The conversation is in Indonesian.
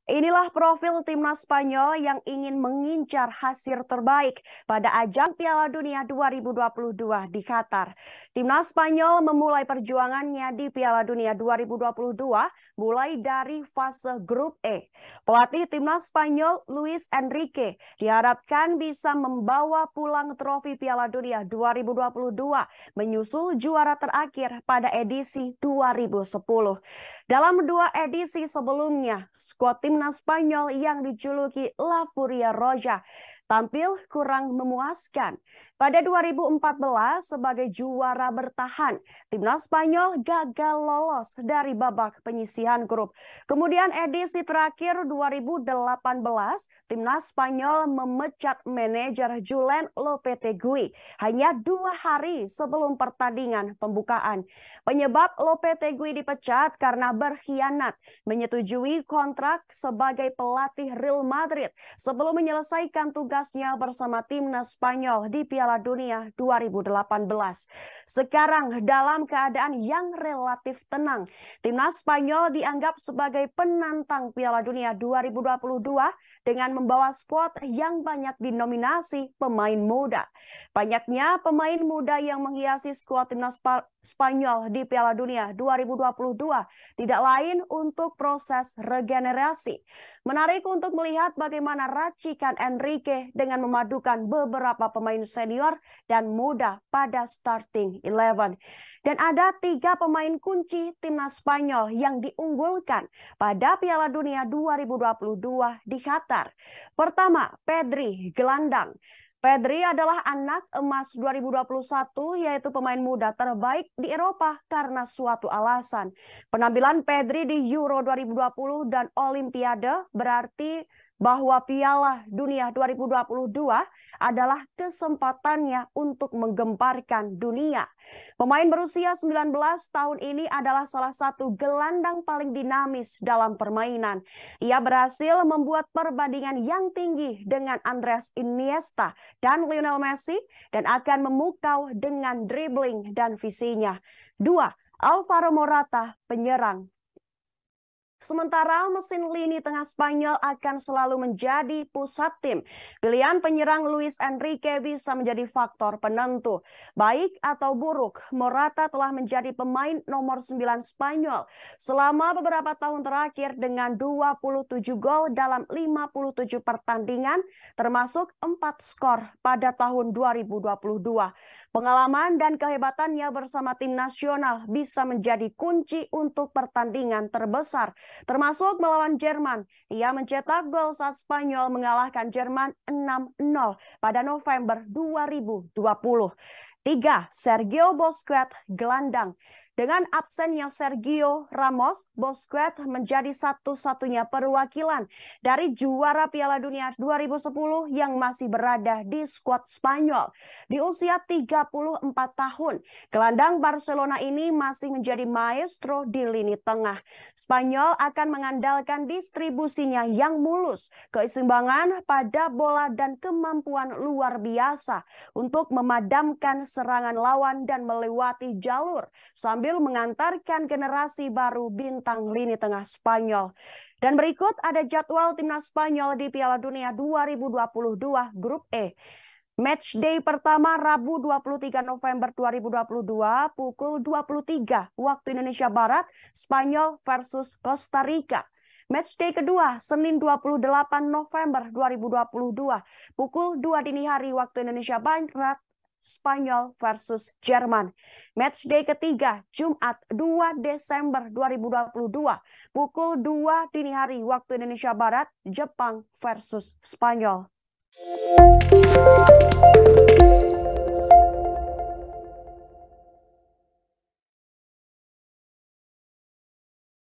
Inilah profil timnas Spanyol yang ingin mengincar hasil terbaik pada ajang Piala Dunia 2022 di Qatar. Timnas Spanyol memulai perjuangannya di Piala Dunia 2022 mulai dari fase grup E. Pelatih timnas Spanyol Luis Enrique diharapkan bisa membawa pulang trofi Piala Dunia 2022 menyusul juara terakhir pada edisi 2010. Dalam dua edisi sebelumnya, skuad timnas Spanyol yang dijuluki La Furia Roja tampil kurang memuaskan. Pada 2014 sebagai juara bertahan, timnas Spanyol gagal lolos dari babak penyisihan grup. Kemudian edisi terakhir 2018, timnas Spanyol memecat manajer Julen Lopetegui hanya 2 hari sebelum pertandingan pembukaan. Penyebab Lopetegui dipecat karena berkhianat menyetujui kontrak sebagai pelatih Real Madrid sebelum menyelesaikan tugasnya bersama timnas Spanyol di Piala Dunia 2018. Sekarang dalam keadaan yang relatif tenang, timnas Spanyol dianggap sebagai penantang Piala Dunia 2022 dengan membawa skuad yang banyak dinominasi pemain muda. Banyaknya pemain muda yang menghiasi skuad timnas Spanyol di Piala Dunia 2022 tidak lain untuk proses regenerasi. Menarik untuk melihat bagaimana racikan Enrique dengan memadukan beberapa pemain senior dan muda pada starting 11. Dan ada 3 pemain kunci timnas Spanyol yang diunggulkan pada Piala Dunia 2022 di Qatar. Pertama, Pedri, gelandang. Pedri adalah anak emas 2021, yaitu pemain muda terbaik di Eropa karena suatu alasan. Penampilan Pedri di Euro 2020 dan Olimpiade berarti bahwa Piala Dunia 2022 adalah kesempatannya untuk menggemparkan dunia. Pemain berusia 19 tahun ini adalah salah satu gelandang paling dinamis dalam permainan. Ia berhasil membuat perbandingan yang tinggi dengan Andres Iniesta dan Lionel Messi dan akan memukau dengan dribbling dan visinya. 2. Alvaro Morata, penyerang. Sementara mesin lini tengah Spanyol akan selalu menjadi pusat tim. Pilihan penyerang Luis Enrique bisa menjadi faktor penentu. Baik atau buruk, Morata telah menjadi pemain nomor 9 Spanyol selama beberapa tahun terakhir dengan 27 gol dalam 57 pertandingan, termasuk 4 skor pada tahun 2022. Pengalaman dan kehebatannya bersama tim nasional bisa menjadi kunci untuk pertandingan terbesar, termasuk melawan Jerman. Ia mencetak gol saat Spanyol mengalahkan Jerman 6-0 pada November 2020. 3. Sergio Busquets, gelandang. Dengan absennya Sergio Ramos, Busquets menjadi satu-satunya perwakilan dari juara Piala Dunia 2010 yang masih berada di skuad Spanyol. Di usia 34 tahun, gelandang Barcelona ini masih menjadi maestro di lini tengah. Spanyol akan mengandalkan distribusinya yang mulus, keseimbangan pada bola dan kemampuan luar biasa untuk memadamkan serangan lawan dan melewati jalur sambil mengantarkan generasi baru bintang lini tengah Spanyol. Dan berikut ada jadwal timnas Spanyol di Piala Dunia 2022 Grup E. Match day pertama Rabu 23 November 2022 pukul 23 waktu Indonesia Barat, Spanyol versus Costa Rica. Match day kedua Senin 28 November 2022 pukul 2 dini hari waktu Indonesia Barat, Spanyol versus Jerman. Match day ketiga Jumat 2 Desember 2022 pukul 2 dini hari waktu Indonesia Barat, Jepang versus Spanyol.